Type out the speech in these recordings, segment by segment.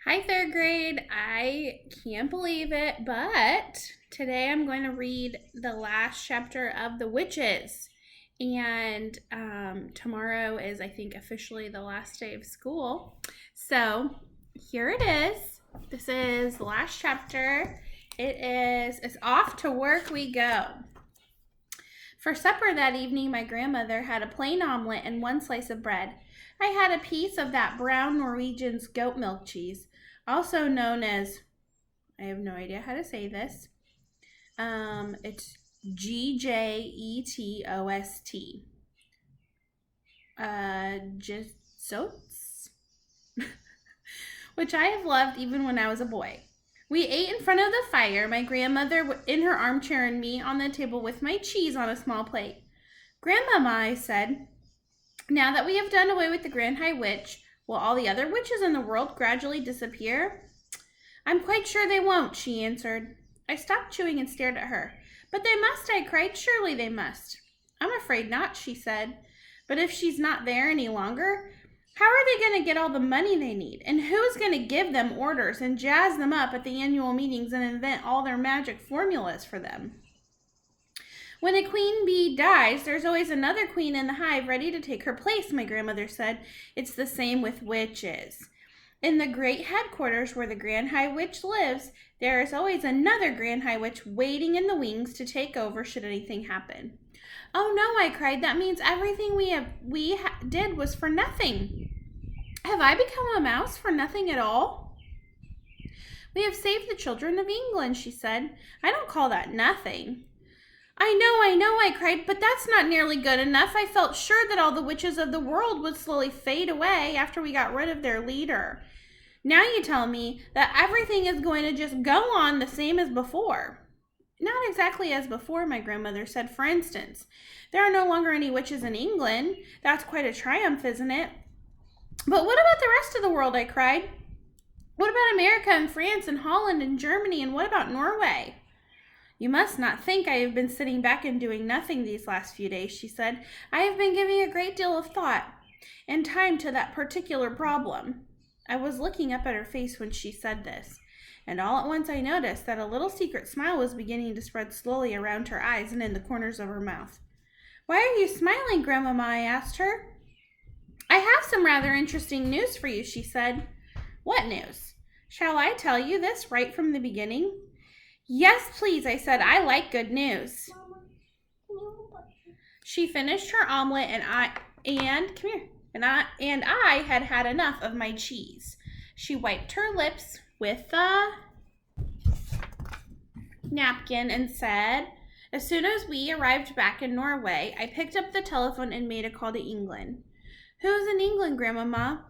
Hi, third grade. I can't believe it, but today I'm going to read the last chapter of The Witches. And tomorrow is, I think, officially the last day of school. So here it is. This is the last chapter. It's off to work we go. For supper that evening, my grandmother had a plain omelet and one slice of bread. I had a piece of that brown Norwegian's goat milk cheese, also known as, I have no idea how to say this. It's Gjetost. Just soats, which I have loved even when I was a boy. We ate in front of the fire, my grandmother in her armchair and me on the table with my cheese on a small plate. Grandmama, I said, now that we have done away with the Grand High Witch, will all the other witches in the world gradually disappear? I'm quite sure they won't, she answered. I stopped chewing and stared at her. But they must, I cried. Surely they must. I'm afraid not, she said. But if she's not there any longer, how are they going to get all the money they need? And who's going to give them orders and jazz them up at the annual meetings and invent all their magic formulas for them? When a queen bee dies, there's always another queen in the hive ready to take her place, my grandmother said. It's the same with witches. In the great headquarters where the Grand High Witch lives, there is always another Grand High Witch waiting in the wings to take over should anything happen. Oh no, I cried. That means everything we did was for nothing. Have I become a mouse for nothing at all? We have saved the children of England, she said. I don't call that nothing. I know, I cried, but that's not nearly good enough. I felt sure that all the witches of the world would slowly fade away after we got rid of their leader. Now you tell me that everything is going to just go on the same as before. Not exactly as before, my grandmother said. For instance, there are no longer any witches in England. That's quite a triumph, isn't it? But what about the rest of the world, I cried. What about America and France and Holland and Germany, and what about Norway? You must not think I have been sitting back and doing nothing these last few days, she said. I have been giving a great deal of thought and time to that particular problem. I was looking up at her face when she said this, and all at once I noticed that a little secret smile was beginning to spread slowly around her eyes and in the corners of her mouth. Why are you smiling, Grandmama? I asked her. I have some rather interesting news for you, she said. What news? Shall I tell you this right from the beginning? Yes, please, I said. I like good news. She finished her omelet and I had had enough of my cheese. She wiped her lips with a napkin and said, as soon as we arrived back in Norway, I picked up the telephone and made a call to England. Who's in England, Grandmama?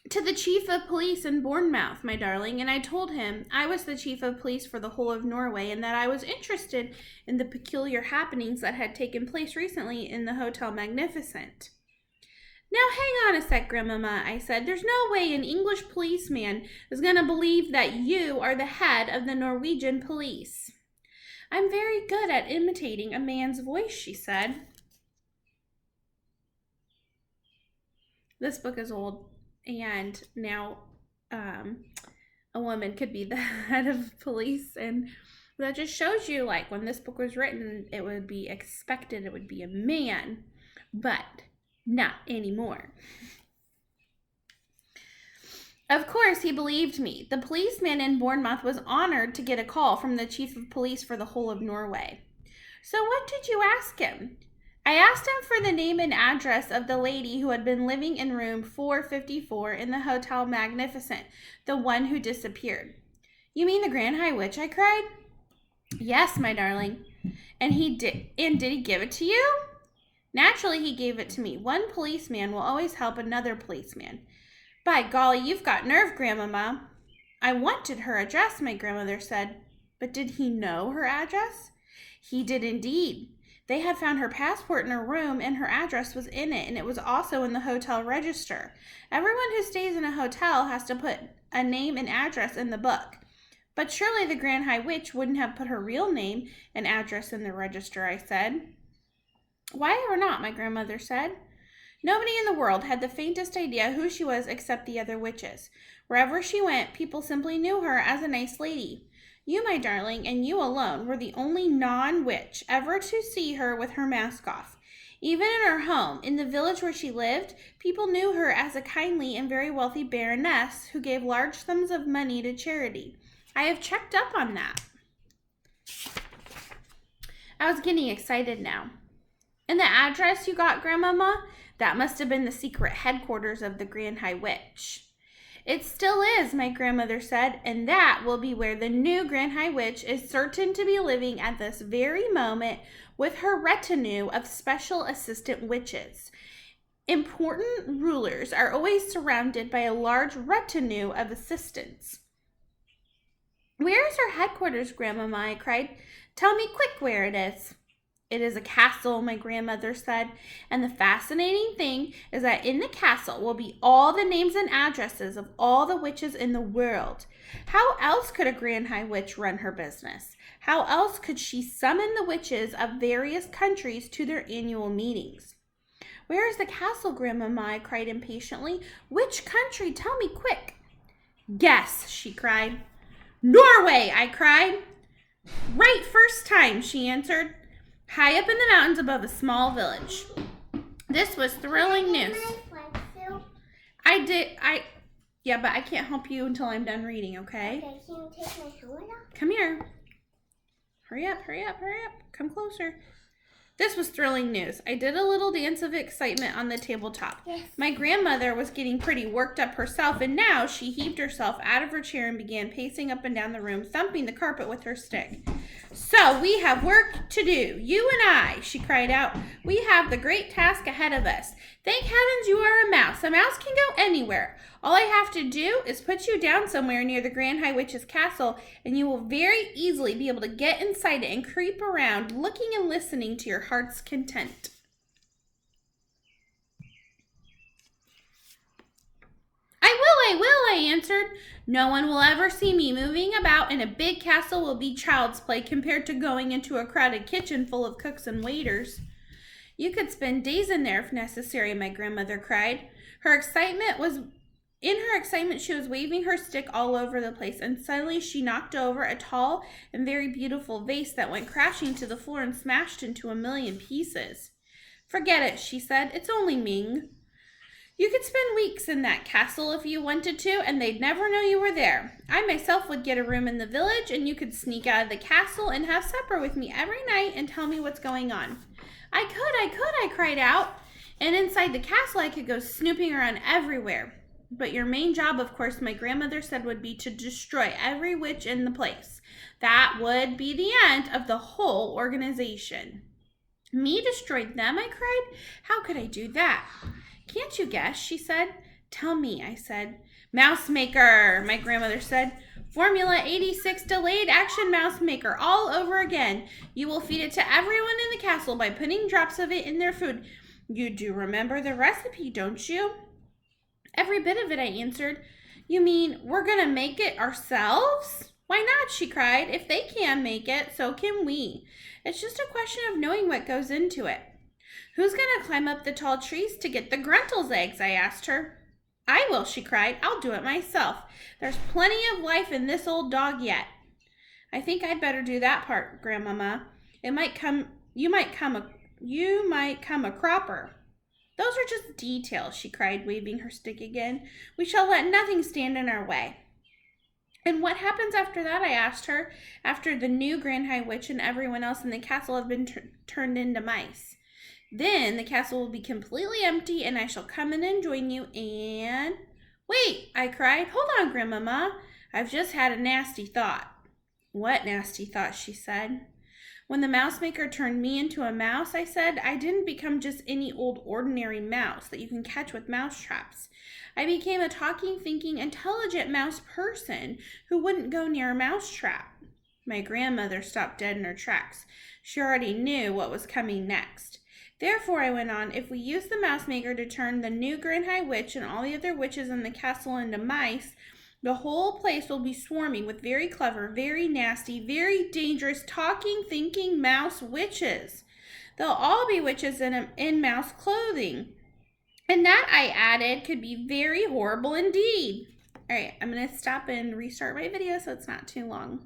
To the chief of police in Bournemouth, my darling, and I told him I was the chief of police for the whole of Norway and that I was interested in the peculiar happenings that had taken place recently in the Hotel Magnificent. Now hang on a sec, Grandmama, I said. There's no way an English policeman is going to believe that you are the head of the Norwegian police. I'm very good at imitating a man's voice, she said. This book is old. And now a woman could be the head of police, and that just shows you, like, when this book was written, it would be expected it would be a man, but not anymore. Of course, he believed me. The policeman in Bournemouth was honored to get a call from the chief of police for the whole of Norway. So what did you ask him? I asked him for the name and address of the lady who had been living in room 454 in the Hotel Magnificent, the one who disappeared. You mean the Grand High Witch? I cried. Yes, my darling. And did he give it to you? Naturally, he gave it to me. One policeman will always help another policeman. By golly, you've got nerve, Grandmama. I wanted her address, my grandmother said. But did he know her address? He did indeed. They had found her passport in her room, and her address was in it, and it was also in the hotel register. Everyone who stays in a hotel has to put a name and address in the book. But surely the Grand High Witch wouldn't have put her real name and address in the register, I said. Why ever not, my grandmother said. Nobody in the world had the faintest idea who she was except the other witches. Wherever she went, people simply knew her as a nice lady. You, my darling, and you alone were the only non-witch ever to see her with her mask off. Even in her home, in the village where she lived, people knew her as a kindly and very wealthy baroness who gave large sums of money to charity. I have checked up on that. I was getting excited now. And the address you got, Grandmama? That must have been the secret headquarters of the Grand High Witch. It still is, my grandmother said, and that will be where the new Grand High Witch is certain to be living at this very moment with her retinue of special assistant witches. Important rulers are always surrounded by a large retinue of assistants. Where is her headquarters, Grandmama? I cried. Tell me quick where it is. It is a castle, my grandmother said, and the fascinating thing is that in the castle will be all the names and addresses of all the witches in the world. How else could a Grand High Witch run her business? How else could she summon the witches of various countries to their annual meetings? Where is the castle, Grandmama? I cried impatiently. Which country? Tell me quick. Guess, she cried. Norway, I cried. Right first time, she answered. High up in the mountains above a small village. This was thrilling news. Yeah, but I can't help you until I'm done reading, okay? Okay, can you take my helmet off? Come here. Hurry up. Come closer. This was thrilling news. I did a little dance of excitement on the tabletop. Yes. My grandmother was getting pretty worked up herself, and now she heaved herself out of her chair and began pacing up and down the room, thumping the carpet with her stick. So we have work to do, you and I, she cried out. We have the great task ahead of us. Thank heavens you are a mouse. A mouse can go anywhere. All I have to do is put you down somewhere near the Grand High Witch's castle, and you will very easily be able to get inside it and creep around, looking and listening to your heart's content. I will, I answered. No one will ever see me moving about in a big castle will be child's play compared to going into a crowded kitchen full of cooks and waiters. You could spend days in there if necessary, my grandmother cried. In her excitement, she was waving her stick all over the place, and suddenly she knocked over a tall and very beautiful vase that went crashing to the floor and smashed into a million pieces. Forget it, she said. It's only Ming. You could spend weeks in that castle if you wanted to, and they'd never know you were there. I myself would get a room in the village, and you could sneak out of the castle and have supper with me every night and tell me what's going on. I could, I cried out. And inside the castle, I could go snooping around everywhere. But your main job, of course, my grandmother said, would be to destroy every witch in the place. That would be the end of the whole organization. Me destroy them, I cried. How could I do that? Can't you guess, she said. Tell me, I said. Mouse maker, my grandmother said. Formula 86 delayed action mouse maker all over again. You will feed it to everyone in the castle by putting drops of it in their food. You do remember the recipe, don't you? Every bit of it, I answered. You mean we're going to make it ourselves? Why not, she cried. If they can make it, so can we. It's just a question of knowing what goes into it. Who's going to climb up the tall trees to get the Gruntle's eggs, I asked her. I will, she cried. I'll do it myself. There's plenty of life in this old dog yet. I think I'd better do that part, Grandmama. You might come a cropper. Those are just details, she cried, waving her stick again. We shall let nothing stand in our way. And what happens after that, I asked her, after the new Grand High Witch and everyone else in the castle have been turned into mice? Then the castle will be completely empty, and I shall come in and join you, and... Wait, I cried. Hold on, Grandmama. I've just had a nasty thought. What nasty thought, she said. When the mouse maker turned me into a mouse, I said, I didn't become just any old ordinary mouse that you can catch with mouse traps. I became a talking, thinking, intelligent mouse person who wouldn't go near a mouse trap. My grandmother stopped dead in her tracks. She already knew what was coming next. Therefore, I went on, if we use the mouse maker to turn the new Grand High Witch and all the other witches in the castle into mice, the whole place will be swarming with very clever, very nasty, very dangerous, talking, thinking mouse witches. They'll all be witches in mouse clothing. And that I added could be very horrible indeed. All right, I'm going to stop and restart my video so it's not too long.